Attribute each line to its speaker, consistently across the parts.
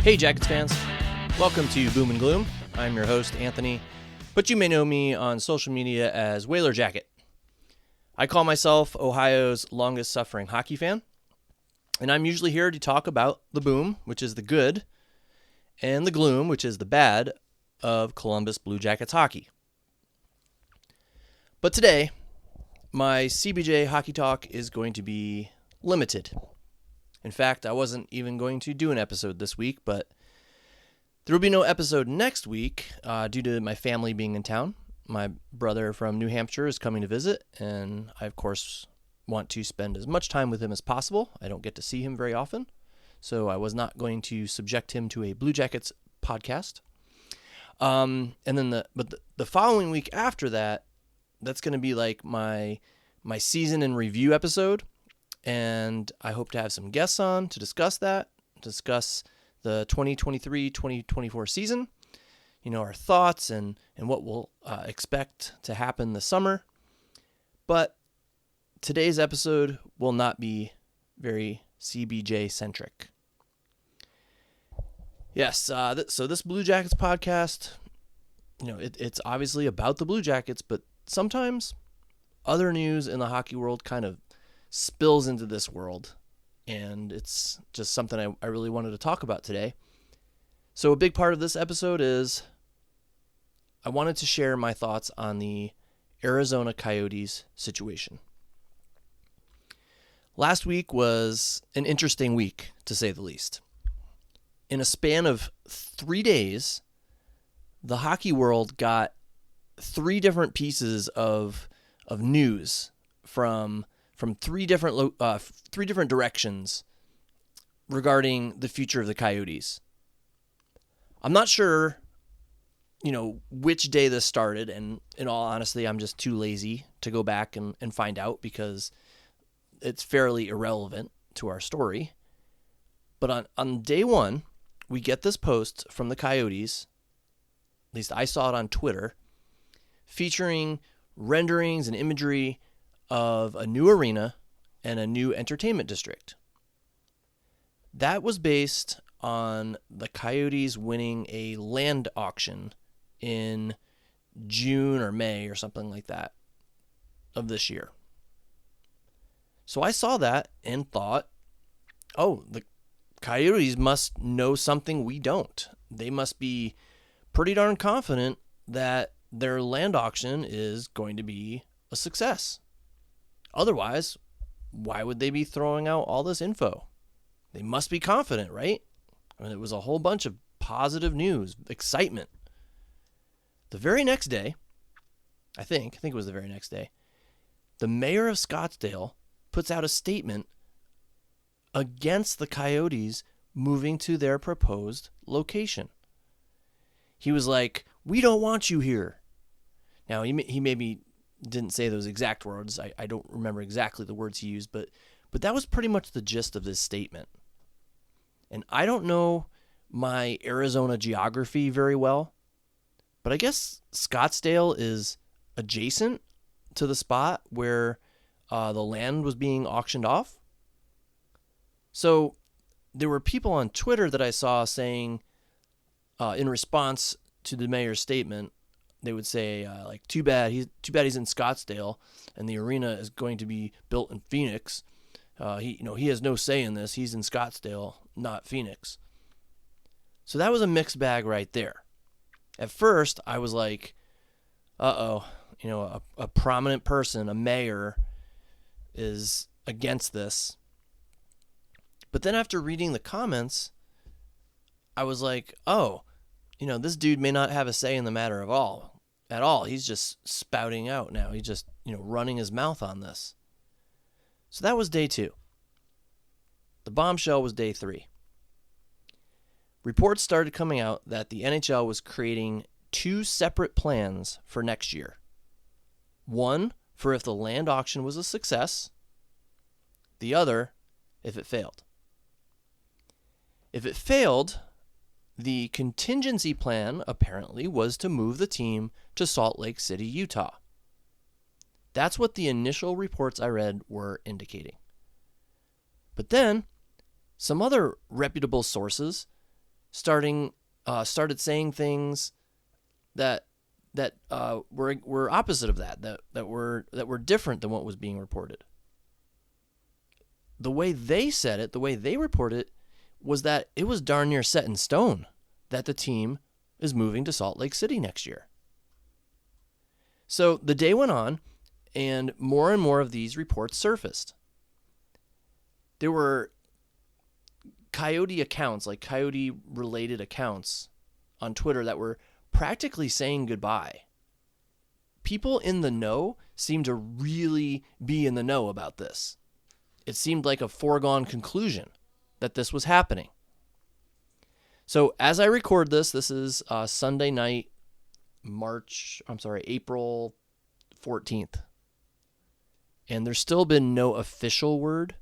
Speaker 1: Hey Jackets fans, welcome to Boom and Gloom. I'm your host Anthony, but you may know me on social media as Whaler Jacket. I call myself Ohio's longest suffering hockey fan, and I'm usually here to talk about the boom, which is the good, and the gloom, which is the bad, of Columbus Blue Jackets hockey. But today, my CBJ hockey talk is going to be limited. In fact, I wasn't even going to do an episode this week, but there will be no episode next week due to my family being in town. My brother from New Hampshire is coming to visit, and I, of course, want to spend as much time with him as possible. I don't get to see him very often, so I was not going to subject him to a Blue Jackets podcast. And then the following week after that, that's going to be like my season in review episode. And I hope to have some guests on to discuss the 2023-2024 season, our thoughts and what we'll expect to happen this summer. But today's episode will not be very CBJ-centric. Yes, so this Blue Jackets podcast, it's obviously about the Blue Jackets, but sometimes other news in the hockey world kind of spills into this world, and it's just something I really wanted to talk about today. So a big part of this episode is I wanted to share my thoughts on the Arizona Coyotes situation. Last week was an interesting week, to say the least. In a span of 3 days, the hockey world got 3 different pieces of news from three different directions regarding the future of the Coyotes. I'm not sure, which day this started, and in all honesty, I'm just too lazy to go back and find out because it's fairly irrelevant to our story. But on day one, we get this post from the Coyotes, at least I saw it on Twitter, featuring renderings and imagery of a new arena and a new entertainment district. That was based on the Coyotes winning a land auction in June or May or something like that of this year. So I saw that and thought, oh, the Coyotes must know something we don't. They must be pretty darn confident that their land auction is going to be a success. Otherwise, why would they be throwing out all this info? They must be confident, right? I mean, it was a whole bunch of positive news, excitement. The very next day, I think it was the very next day, the mayor of Scottsdale puts out a statement against the Coyotes moving to their proposed location. He was like, "We don't want you here." Now, he maybe didn't say those exact words. I don't remember exactly the words he used, but that was pretty much the gist of this statement. And I don't know my Arizona geography very well, but I guess Scottsdale is adjacent to the spot where the land was being auctioned off. So there were people on Twitter that I saw saying, in response to the mayor's statement, they would say, too bad he's in Scottsdale and the arena is going to be built in Phoenix. He has no say in this. He's in Scottsdale, not Phoenix. So that was a mixed bag right there. At first, I was like, a prominent person, a mayor, is against this. But then after reading the comments, I was like, this dude may not have a say in the matter at all. He's just spouting out now. He's just, running his mouth on this. So that was day 2. The bombshell was day 3. Reports started coming out that the NHL was creating 2 separate plans for next year. One for if the land auction was a success, the other if it failed. If it failed, the contingency plan, apparently, was to move the team to Salt Lake City, Utah. That's what the initial reports I read were indicating. But then, some other reputable sources started saying things that were opposite of that were different than what was being reported. The way they said it, the way they reported it, was that it was darn near set in stone that the team is moving to Salt Lake City next year. So the day went on, and more of these reports surfaced. There were Coyote accounts, like Coyote-related accounts on Twitter that were practically saying goodbye. People in the know seemed to really be in the know about this. It seemed like a foregone conclusion that this was happening. So as I record this is Sunday night, April 14th. And there's still been no official word.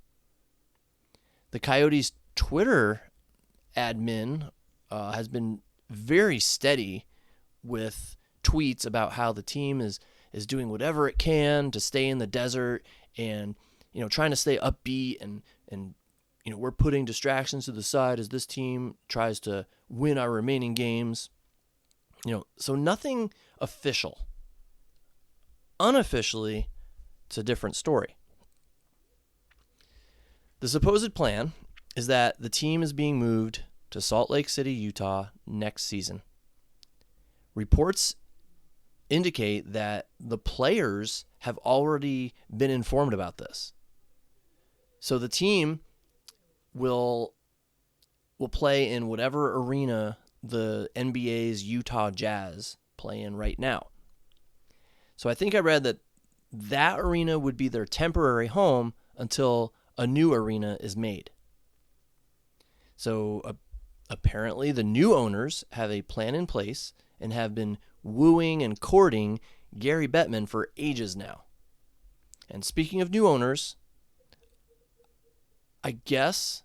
Speaker 1: The Coyotes Twitter admin has been very steady with tweets about how the team is doing whatever it can to stay in the desert and, trying to stay upbeat and we're putting distractions to the side as this team tries to win our remaining games. So nothing official. Unofficially, it's a different story. The supposed plan is that the team is being moved to Salt Lake City, Utah next season. Reports indicate that the players have already been informed about this. So the team will play in whatever arena the NBA's Utah Jazz play in right now. So I think I read that arena would be their temporary home until a new arena is made. So apparently the new owners have a plan in place and have been wooing and courting Gary Bettman for ages now. And speaking of new owners, I guess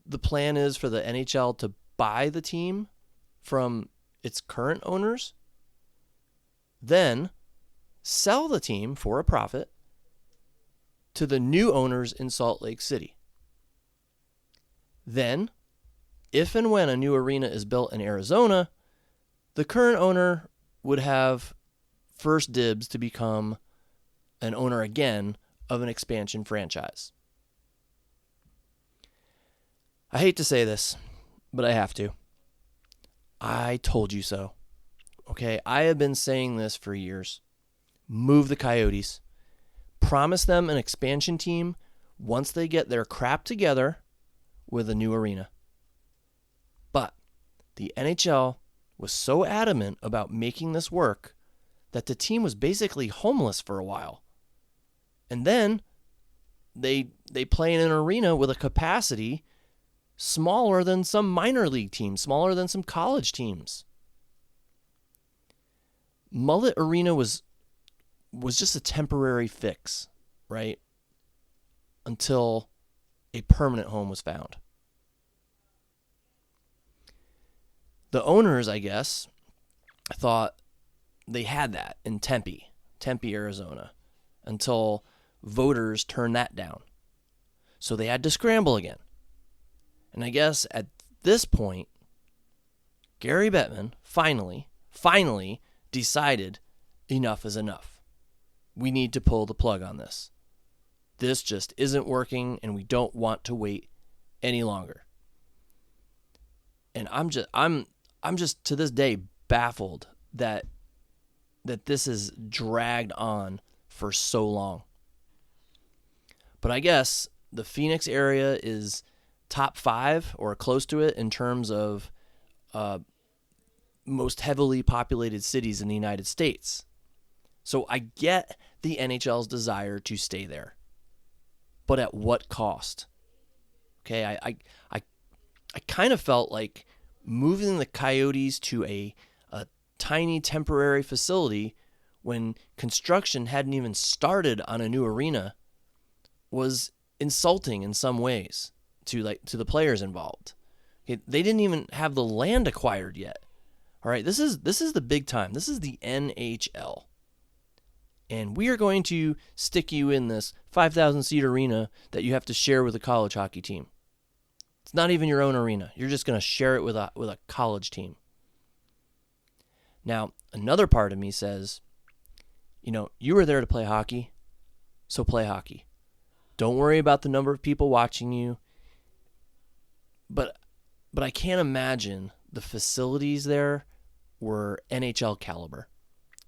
Speaker 1: the plan is for the NHL to buy the team from its current owners, then sell the team for a profit to the new owners in Salt Lake City. Then, if and when a new arena is built in Arizona, the current owner would have first dibs to become an owner again of an expansion franchise. I hate to say this, but I have to. I told you so. Okay, I have been saying this for years. Move the Coyotes. Promise them an expansion team once they get their crap together with a new arena. But the NHL was so adamant about making this work that the team was basically homeless for a while. And then they play in an arena with a capacity smaller than some minor league teams, smaller than some college teams. Mullet Arena was just a temporary fix, right? Until a permanent home was found. The owners, I guess, thought they had that in Tempe, Arizona, until voters turned that down. So they had to scramble again. And I guess at this point, Gary Bettman finally decided enough is enough. We need to pull the plug on this. This just isn't working, and we don't want to wait any longer. And I'm just to this day baffled that this is dragged on for so long. But I guess the Phoenix area is top 5 or close to it in terms of most heavily populated cities in the United States. So I get the NHL's desire to stay there. But at what cost? Okay, I kind of felt like moving the Coyotes to a tiny temporary facility when construction hadn't even started on a new arena was insulting in some ways to the players involved. Okay, they didn't even have the land acquired yet. All right, this is the big time. This is the NHL. And we are going to stick you in this 5,000 seat arena that you have to share with a college hockey team. It's not even your own arena. You're just going to share it with a college team. Now, another part of me says, you were there to play hockey, so play hockey. Don't worry about the number of people watching you. But I can't imagine the facilities there were NHL caliber.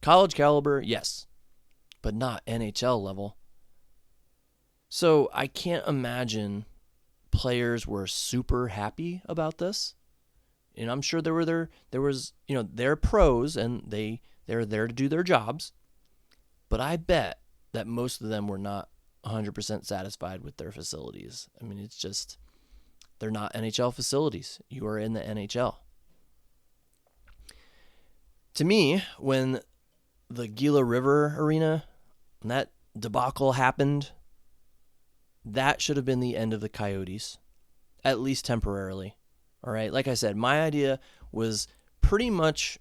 Speaker 1: College caliber, yes, but not NHL level. So I can't imagine players were super happy about this. And I'm sure they're pros and they're there to do their jobs. But I bet that most of them were not 100% satisfied with their facilities. I mean, it's just, they're not NHL facilities. You are in the NHL. To me, when the Gila River Arena, when that debacle happened, that should have been the end of the Coyotes, at least temporarily. All right. Like I said, my idea was pretty much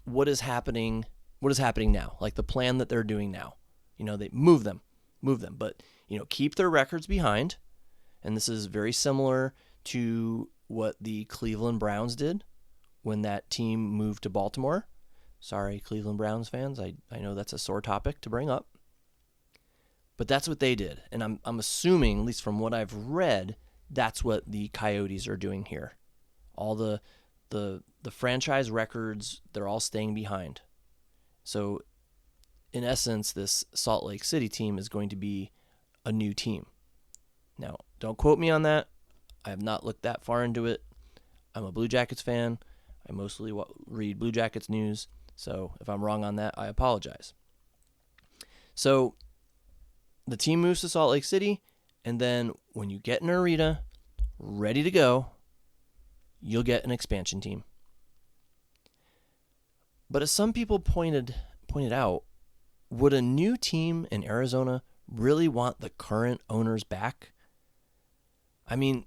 Speaker 1: what is happening now, like the plan that they're doing now. They move them, but, keep their records behind. And this is very similar to what the Cleveland Browns did when that team moved to Baltimore. Sorry, Cleveland Browns fans. I know that's a sore topic to bring up. But that's what they did. And I'm assuming, at least from what I've read, that's what the Coyotes are doing here. All the franchise records, they're all staying behind. So, in essence, this Salt Lake City team is going to be a new team. Now, don't quote me on that. I have not looked that far into it. I'm a Blue Jackets fan. I mostly read Blue Jackets news. So, if I'm wrong on that, I apologize. So, the team moves to Salt Lake City, and then when you get an arena ready to go, you'll get an expansion team. But as some people pointed out, would a new team in Arizona really want the current owners back? I mean,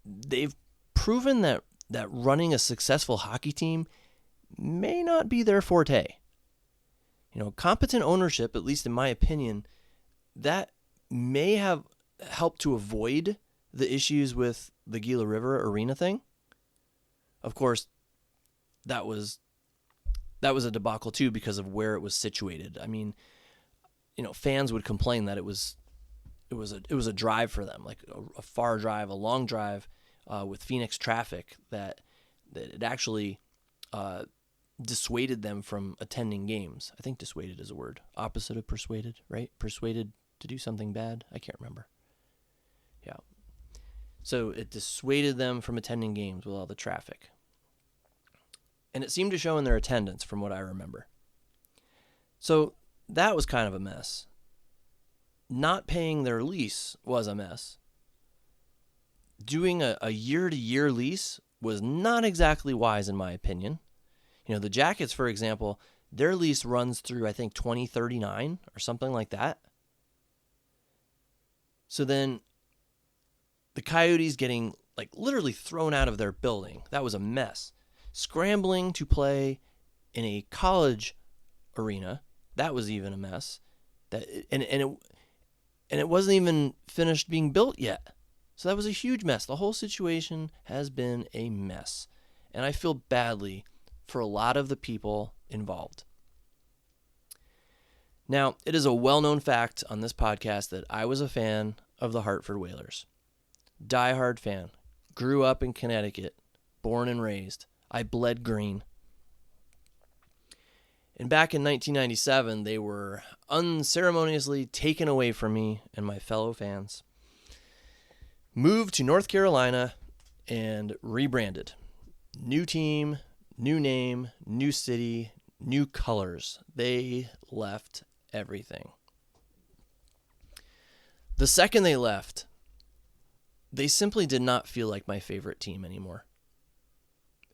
Speaker 1: they've proven that running a successful hockey team may not be their forte. Competent ownership, at least in my opinion, that may have helped to avoid the issues with the Gila River Arena thing. Of course, that was a debacle too because of where it was situated. I mean, fans would complain that it was a drive for them, like a far drive, a long drive with Phoenix traffic that it actually dissuaded them from attending games. I think dissuaded is a word. Opposite of persuaded, right? Persuaded to do something bad? I can't remember. Yeah. So it dissuaded them from attending games with all the traffic. And it seemed to show in their attendance from what I remember. So that was kind of a mess. Not paying their lease was a mess. Doing a year-to-year lease was not exactly wise in my opinion. The Jackets, for example, their lease runs through, I think, 2039 or something like that. So then the Coyotes getting literally thrown out of their building. That was a mess. Scrambling to play in a college arena. That was even a mess. And it wasn't even finished being built yet. So that was a huge mess. The whole situation has been a mess. And I feel badly for a lot of the people involved. Now, it is a well-known fact on this podcast that I was a fan of the Hartford Whalers. Diehard fan. Grew up in Connecticut. Born and raised. I bled green. And back in 1997, they were unceremoniously taken away from me and my fellow fans. Moved to North Carolina and rebranded. New team, new name, new city, new colors. They left everything. The second they left, they simply did not feel like my favorite team anymore.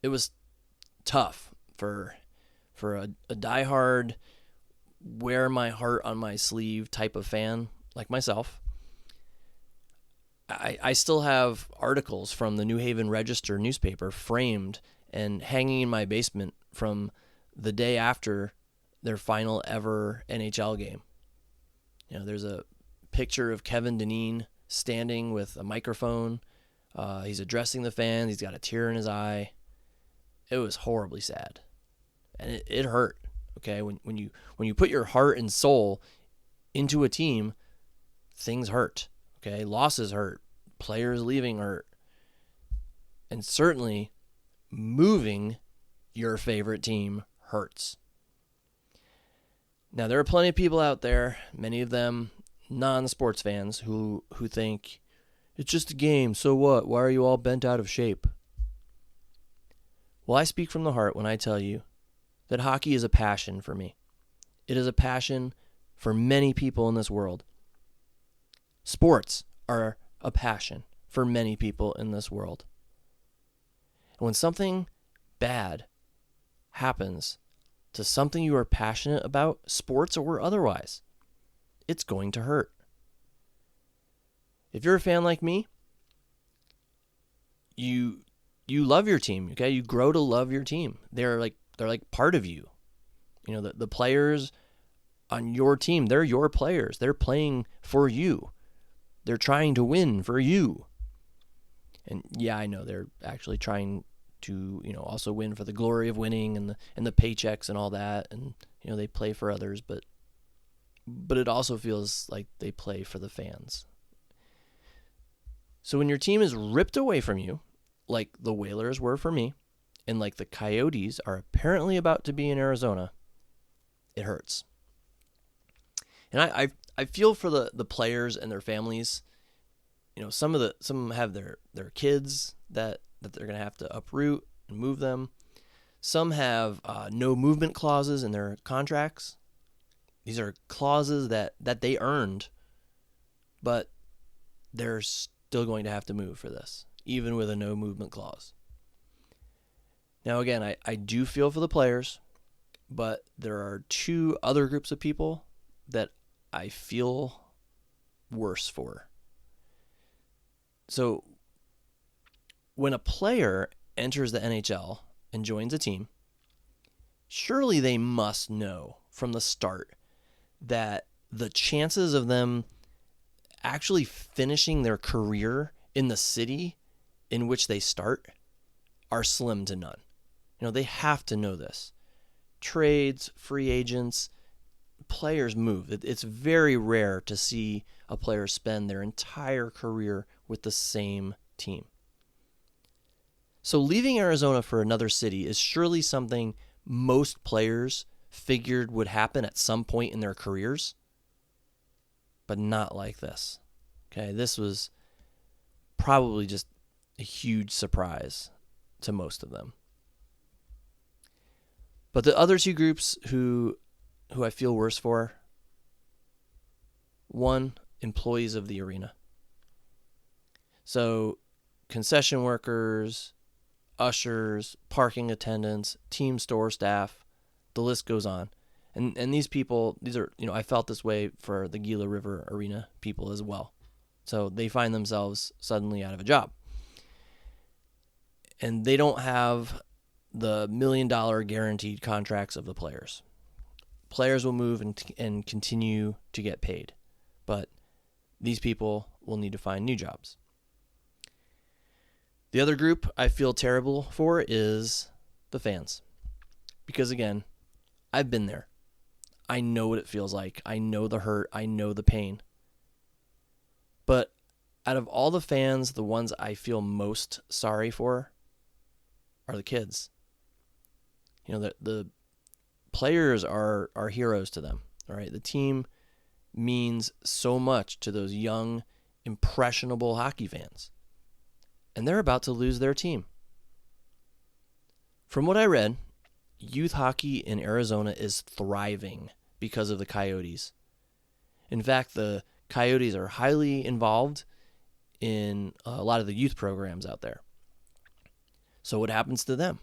Speaker 1: It was tough for a diehard, wear my heart on my sleeve type of fan like myself. I still have articles from the New Haven Register newspaper framed and hanging in my basement from the day after their final ever NHL game. There's a picture of Kevin Dineen standing with a microphone He's addressing the fans. He's got a tear in his eye. It was horribly sad, and it hurt. Okay, when you put your heart and soul into a team, things hurt. Okay, losses hurt. Players leaving hurt, and certainly moving your favorite team hurts. Now, there are plenty of people out there, many of them non-sports fans, who think, it's just a game, so what? Why are you all bent out of shape? Well, I speak from the heart when I tell you that hockey is a passion for me. It is a passion for many people in this world. Sports are a passion for many people in this world. And when something bad happens to something you are passionate about, sports or otherwise, it's going to hurt. If you're a fan like me, you love your team, okay? You grow to love your team. They're like part of you. You know, the players on your team, they're your players. They're playing for you. They're trying to win for you. And yeah, I know they're actually trying to, also win for the glory of winning and the paychecks and all that, and they play for others, but it also feels like they play for the fans. So when your team is ripped away from you, like the Whalers were for me, and like the Coyotes are apparently about to be in Arizona, it hurts. And I feel for the players and their families. Some have their kids that they're going to have to uproot and move them. Some have no movement clauses in their contracts. These are clauses that they earned, but they're still going to have to move for this, even with a no movement clause. Now, again, I do feel for the players, but there are two other groups of people that I feel worse for. So when a player enters the NHL and joins a team, surely they must know from the start that the chances of them actually finishing their career in the city in which they start are slim to none. They have to know this. Trades, free agents, players move. It's very rare to see a player spend their entire career with the same team. So leaving Arizona for another city is surely something most players figured would happen at some point in their careers, but not like this. Okay, this was probably just a huge surprise to most of them. But the other two groups who I feel worse for, one, employees of the arena. So concession workers, ushers, parking attendants, team store staff, the list goes on. And these people, I felt this way for the Gila River Arena people as well. So they find themselves suddenly out of a job. And they don't have the $1 million guaranteed contracts of the players. Players will move and continue to get paid, but these people will need to find new jobs. The other group I feel terrible for is the fans. Because again, I've been there. I know what it feels like. I know the hurt. I know the pain. But out of all the fans, the ones I feel most sorry for are the kids. The players are heroes to them. All right, the team means so much to those young, impressionable hockey fans. And they're about to lose their team. From what I read, youth hockey in Arizona is thriving because of the Coyotes. In fact, the Coyotes are highly involved in a lot of the youth programs out there. So what happens to them?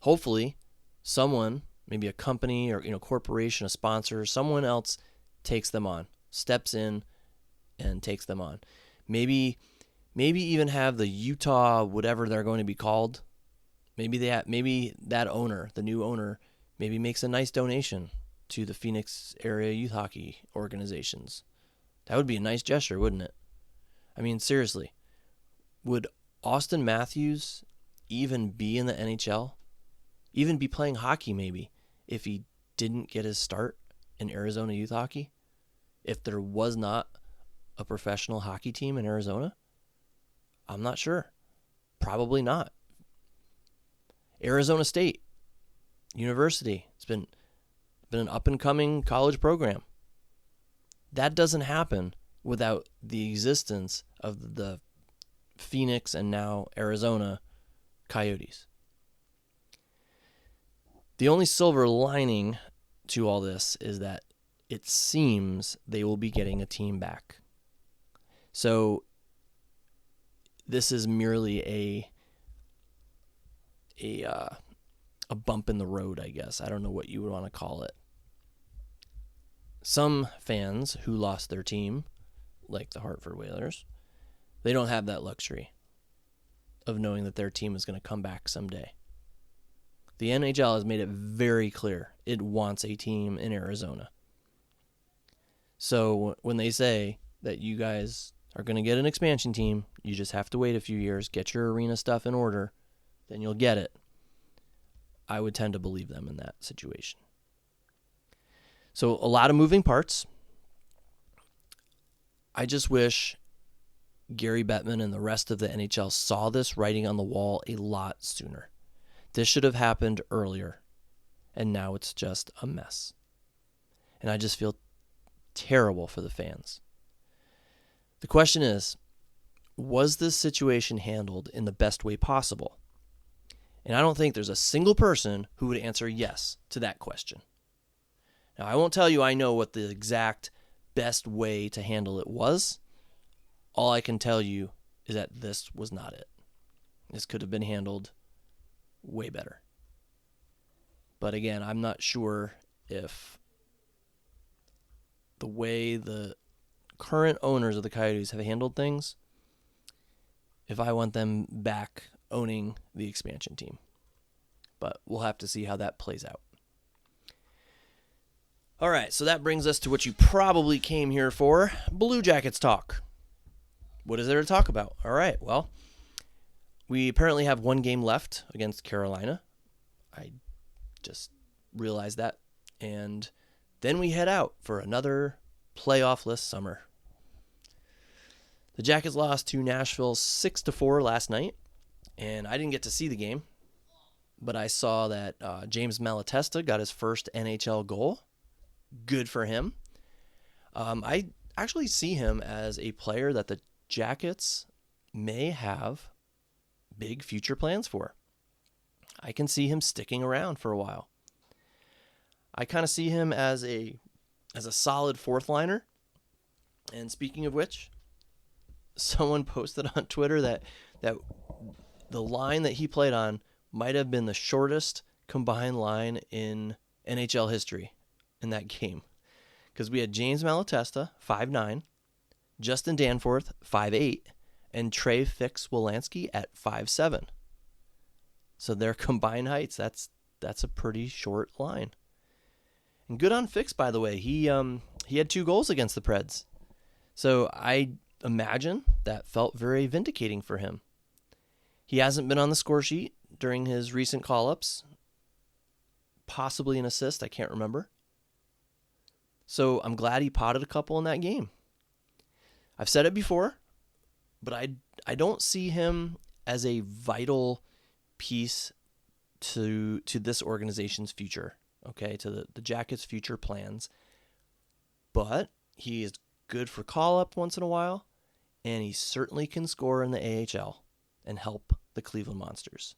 Speaker 1: Hopefully, someone, maybe a company or corporation, a sponsor, someone else takes them on, steps in and takes them on. Maybe even have the Utah, whatever they're going to be called. Maybe that owner, the new owner, maybe makes a nice donation to the Phoenix area youth hockey organizations. That would be a nice gesture, wouldn't it? I mean, seriously, Would Austin Matthews even be in the NHL? Even be playing hockey maybe if he didn't get his start in Arizona youth hockey? If there was not a professional hockey team in Arizona? I'm not sure. Probably not. Arizona State University. It's been an up-and-coming college program. That doesn't happen without the existence of the Phoenix and now Arizona Coyotes. The only silver lining to all this is that it seems they will be getting a team back. So this is merely a bump in the road, I guess. I don't know what you would want to call it. Some fans who lost their team, like the Hartford Whalers, they don't have that luxury of knowing that their team is going to come back someday. The NHL has made it very clear it wants a team in Arizona. So when they say that you guys are going to get an expansion team, you just have to wait a few years, get your arena stuff in order, then you'll get it. I would tend to believe them in that situation. So a lot of moving parts. I just wish Gary Bettman and the rest of the NHL saw this writing on the wall a lot sooner. This should have happened earlier, and now it's just a mess. And I just feel terrible for the fans. The question is, was this situation handled in the best way possible? And I don't think there's a single person who would answer yes to that question. Now, I won't tell you I know what the exact best way to handle it was. All I can tell you is that this was not it. This could have been handled way better. But again, I'm not sure if the way the current owners of the Coyotes have handled things, if I want them back owning the expansion team. But we'll have to see how that plays out. All right, so that brings us to what you probably came here for, Blue Jackets talk. What is there to talk about? All right, well, we apparently have one game left against Carolina. I just realized that. And then we head out for another playoff-less summer. The Jackets lost to Nashville 6-4 last night, and I didn't get to see the game, but I saw that James Malatesta got his first NHL goal. Good for him. I actually see him as a player that the Jackets may have big future plans for. I can see him sticking around for a while. I kind of see him as a solid fourth liner. And speaking of which, someone posted on Twitter that the line that he played on might have been the shortest combined line in NHL history in that game. Because we had James Malatesta, 5'9", Justin Danforth, 5'8", and Trey Fix-Wolanski at 5'7". So their combined heights, that's a pretty short line. And good on Fix, by the way. He had 2 goals against the Preds. So I imagine that felt very vindicating for him. He hasn't been on the score sheet during his recent call-ups. Possibly an assist, I can't remember. So I'm glad he potted a couple in that game. I've said it before, but I don't see him as a vital piece to this organization's future, okay, to the Jackets' future plans. But he is good for call-up once in a while, and he certainly can score in the AHL and help the Cleveland Monsters.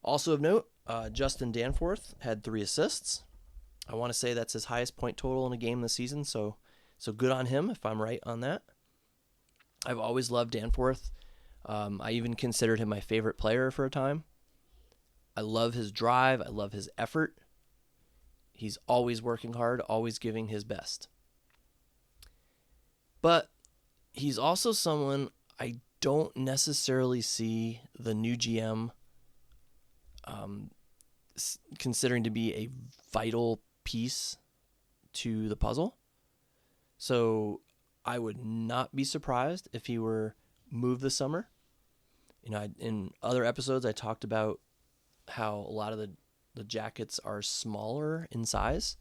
Speaker 1: Also of note, Justin Danforth had 3 assists. I want to say that's his highest point total in a game this season, so good on him if I'm right on that. I've always loved Danforth. I even considered him my favorite player for a time. I love his drive. I love his effort. He's always working hard, always giving his best. But he's also someone I don't necessarily see the new GM considering to be a vital piece to the puzzle. So I would not be surprised if he were move this summer. In other episodes, I talked about how a lot of the jackets are smaller in size,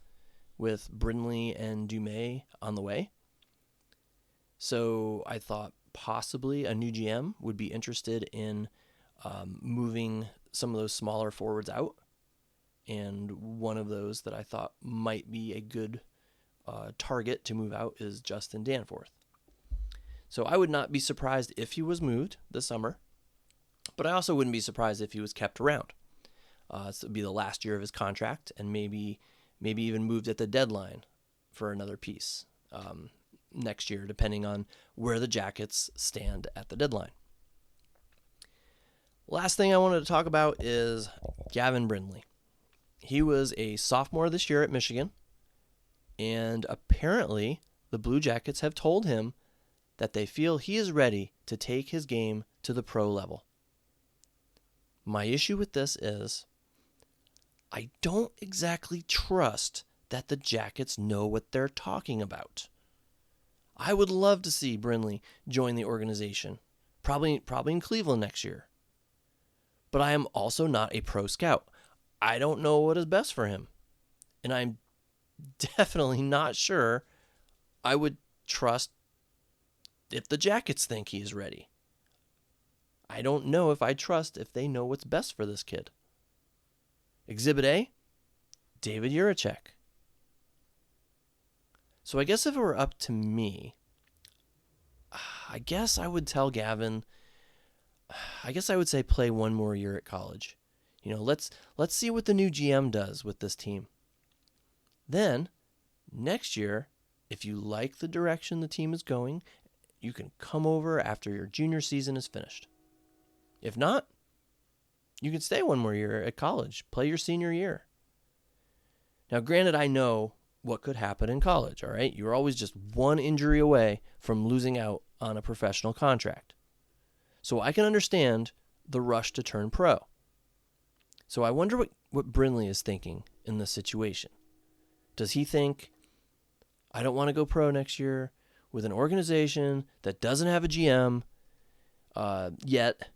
Speaker 1: with Brindley and Dumais on the way. So I thought possibly a new GM would be interested in moving some of those smaller forwards out. And one of those that I thought might be a good target to move out is Justin Danforth. So I would not be surprised if he was moved this summer, but I also wouldn't be surprised if he was kept around. So it would be the last year of his contract, and maybe even moved at the deadline for another piece next year, depending on where the Jackets stand at the deadline. Last thing I wanted to talk about is Gavin Brindley. He was a sophomore this year at Michigan, and apparently the Blue Jackets have told him that they feel he is ready to take his game to the pro level. My issue with this is I don't exactly trust that the Jackets know what they're talking about. I would love to see Brindley join the organization, probably in Cleveland next year. But I am also not a pro scout. I don't know what is best for him. And I'm definitely not sure I would trust if the Jackets think he is ready. I don't know if I trust if they know what's best for this kid. Exhibit A, David Juracek. So I guess if it were up to me, I guess I would tell Gavin, I guess I would say play one more year at college. Let's see what the new GM does with this team. Then, next year, if you like the direction the team is going, you can come over after your junior season is finished. If not, you can stay one more year at college, play your senior year. Now, granted, I know what could happen in college, all right? You're always just one injury away from losing out on a professional contract. So I can understand the rush to turn pro. So I wonder what Brindley is thinking in this situation. Does he think, I don't want to go pro next year with an organization that doesn't have a GM yet,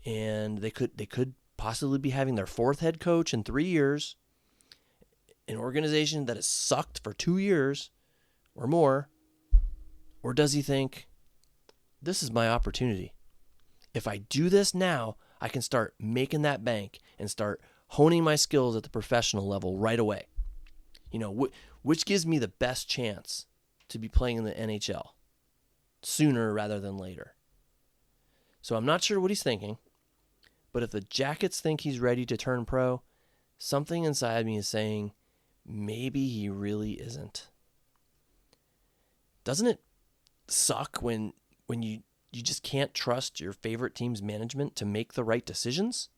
Speaker 1: and they could possibly be having their fourth head coach in 3 years, an organization that has sucked for 2 years or more? Or does he think, this is my opportunity? If I do this now, I can start making that bank and start honing my skills at the professional level right away. Which gives me the best chance to be playing in the NHL sooner rather than later. So I'm not sure what he's thinking, but if the Jackets think he's ready to turn pro, something inside me is saying maybe he really isn't. Doesn't it suck when you just can't trust your favorite team's management to make the right decisions?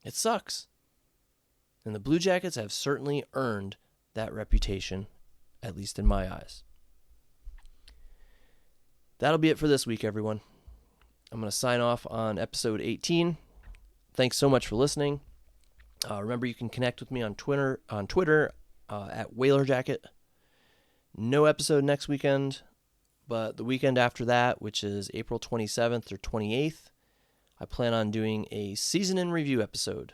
Speaker 1: It sucks. And the Blue Jackets have certainly earned that reputation, at least in my eyes. That'll be it for this week, everyone. I'm going to sign off on episode 18. Thanks so much for listening. Remember, you can connect with me on Twitter at WhalerJacket. No episode next weekend, but the weekend after that, which is April 27th or 28th, I plan on doing a season in review episode.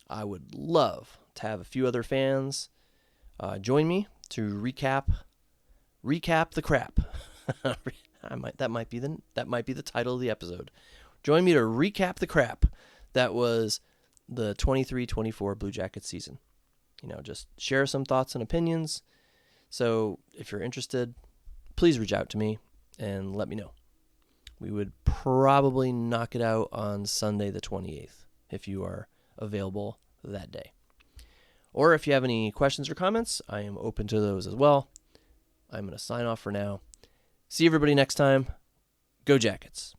Speaker 1: I would love to have a few other fans join me to recap the crap. That might be the title of the episode. Join me to recap the crap that was the 23-24 Blue Jackets season. Just share some thoughts and opinions. So if you're interested, please reach out to me and let me know. We would probably knock it out on Sunday the 28th if you are available that day. Or if you have any questions or comments, I am open to those as well. I'm going to sign off for now. See everybody next time. Go Jackets.